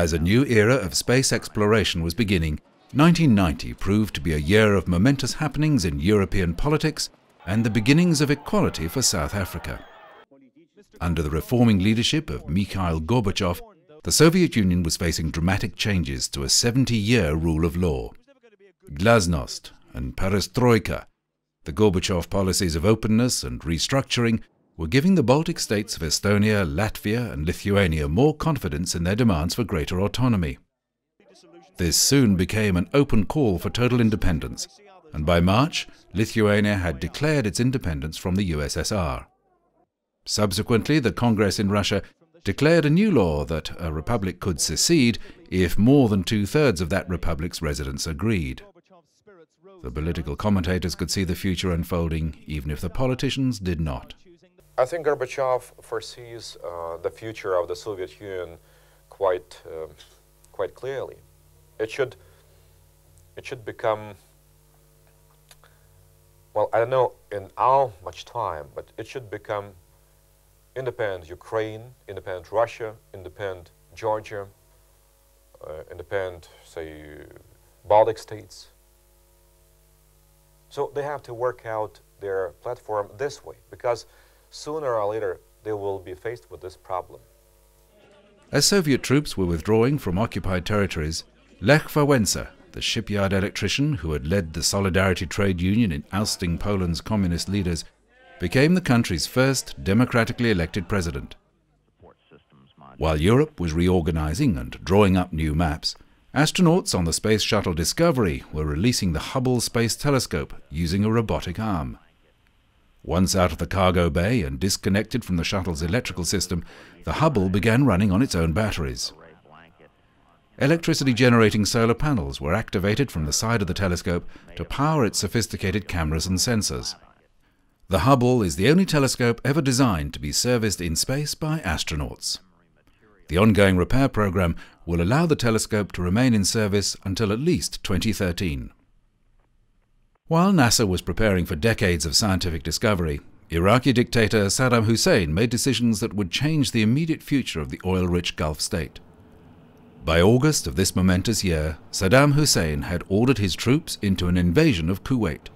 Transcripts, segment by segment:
As a new era of space exploration was beginning, 1990 proved to be a year of momentous happenings in European politics and the beginnings of equality for South Africa. Under the reforming leadership of Mikhail Gorbachev, the Soviet Union was facing dramatic changes to a 70-year rule of law. Glasnost and Perestroika, the Gorbachev policies of openness and restructuring, were giving the Baltic states of Estonia, Latvia and Lithuania more confidence in their demands for greater autonomy. This soon became an open call for total independence, and by March, Lithuania had declared its independence from the USSR. Subsequently, the Congress in Russia declared a new law that a republic could secede if more than two-thirds of that republic's residents agreed. The political commentators could see the future unfolding, even if the politicians did not. I think Gorbachev foresees the future of the Soviet Union quite clearly. It should become, well, I don't know in how much time, but it should become independent Ukraine, independent Russia, independent Georgia, independent, say, Baltic states. So they have to work out their platform this way, because sooner or later they will be faced with this problem. As Soviet troops were withdrawing from occupied territories, Lech Wałęsa, the shipyard electrician who had led the Solidarity Trade Union in ousting Poland's communist leaders, became the country's first democratically elected president. While Europe was reorganizing and drawing up new maps, astronauts on the Space Shuttle Discovery were releasing the Hubble Space Telescope using a robotic arm. Once out of the cargo bay and disconnected from the shuttle's electrical system, the Hubble began running on its own batteries. Electricity-generating solar panels were activated from the side of the telescope to power its sophisticated cameras and sensors. The Hubble is the only telescope ever designed to be serviced in space by astronauts. The ongoing repair program will allow the telescope to remain in service until at least 2013. While NASA was preparing for decades of scientific discovery, Iraqi dictator Saddam Hussein made decisions that would change the immediate future of the oil-rich Gulf state. By August of this momentous year, Saddam Hussein had ordered his troops into an invasion of Kuwait.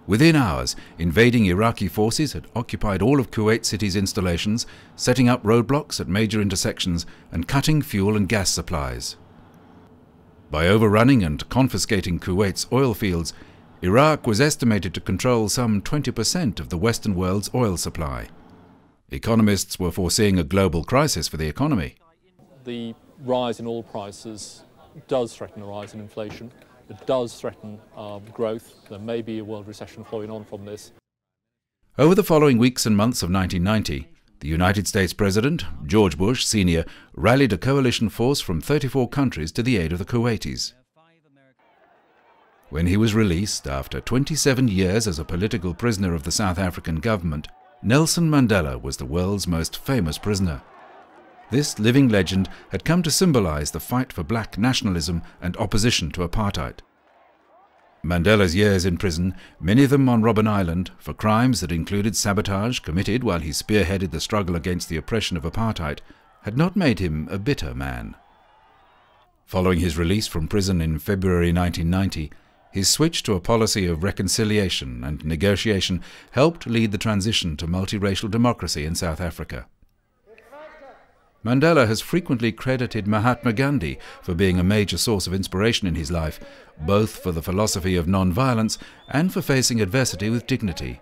Within hours, invading Iraqi forces had occupied all of Kuwait City's installations, setting up roadblocks at major intersections and cutting fuel and gas supplies. By overrunning and confiscating Kuwait's oil fields, Iraq was estimated to control some 20% of the Western world's oil supply. Economists were foreseeing a global crisis for the economy. The rise in oil prices does threaten a rise in inflation. It does threaten growth. There may be a world recession flowing on from this. Over the following weeks and months of 1990, the United States President, George Bush Sr., rallied a coalition force from 34 countries to the aid of the Kuwaitis. When he was released, after 27 years as a political prisoner of the South African government, Nelson Mandela was the world's most famous prisoner. This living legend had come to symbolize the fight for black nationalism and opposition to apartheid. Mandela's years in prison, many of them on Robben Island, for crimes that included sabotage committed while he spearheaded the struggle against the oppression of apartheid, had not made him a bitter man. Following his release from prison in February 1990, his switch to a policy of reconciliation and negotiation helped lead the transition to multiracial democracy in South Africa. Mandela has frequently credited Mahatma Gandhi for being a major source of inspiration in his life, both for the philosophy of non-violence and for facing adversity with dignity.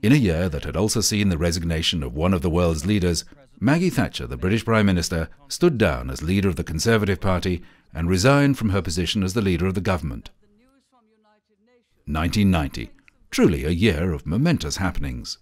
In a year that had also seen the resignation of one of the world's leaders, Maggie Thatcher, the British Prime Minister, stood down as leader of the Conservative Party and resigned from her position as the leader of the government. 1990, truly a year of momentous happenings.